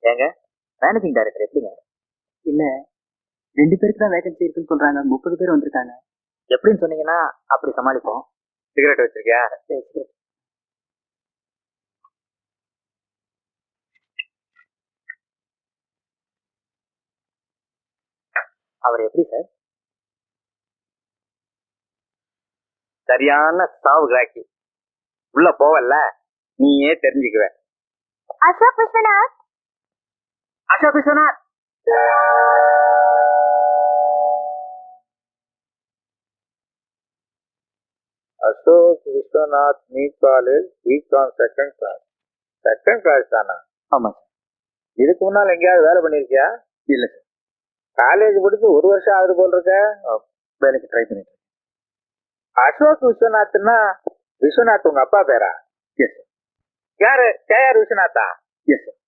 ஏங்க managing director எப்படிங்க? இல்ல 2 பேருக்கு தான் வேகன்சி இருக்குன்னு சொல்றாங்க. 30 பேர் வந்திருக்காங்க. எப்படின்னு சொன்னீங்கன்னா அப்படி சமாளிப்போம். சிகரெட் வச்சிருக்கியா? அவர் எப்படி சார்? சரியான சாவு கிராக்கி. உள்ள போவல்ல நீயே தெரிஞ்சுக்குவ. அசோக் விஸ்வநாத். அசோக் விஸ்வநாத். அசோக் விஸ்வநாத் நீ college BCom second class. Second class தானா? ஆமா சார். இதுக்கு முன்னால் எங்கேயாவது வேலை பண்ணிருக்கியா? இல்ல சார். காலேஜ் முடிச்சு 1 வருஷம் ஆகுது போல் இருக்க. வேலைக்கு ட்ரை பண்ணிட்டு. அசோக் விஸ்வநாத்னா விஸ்வநாத் உங்க அப்பா பேரா? Yes sir. யாரு? கேஆர் விஸ்வநாத்தா? Yes sir.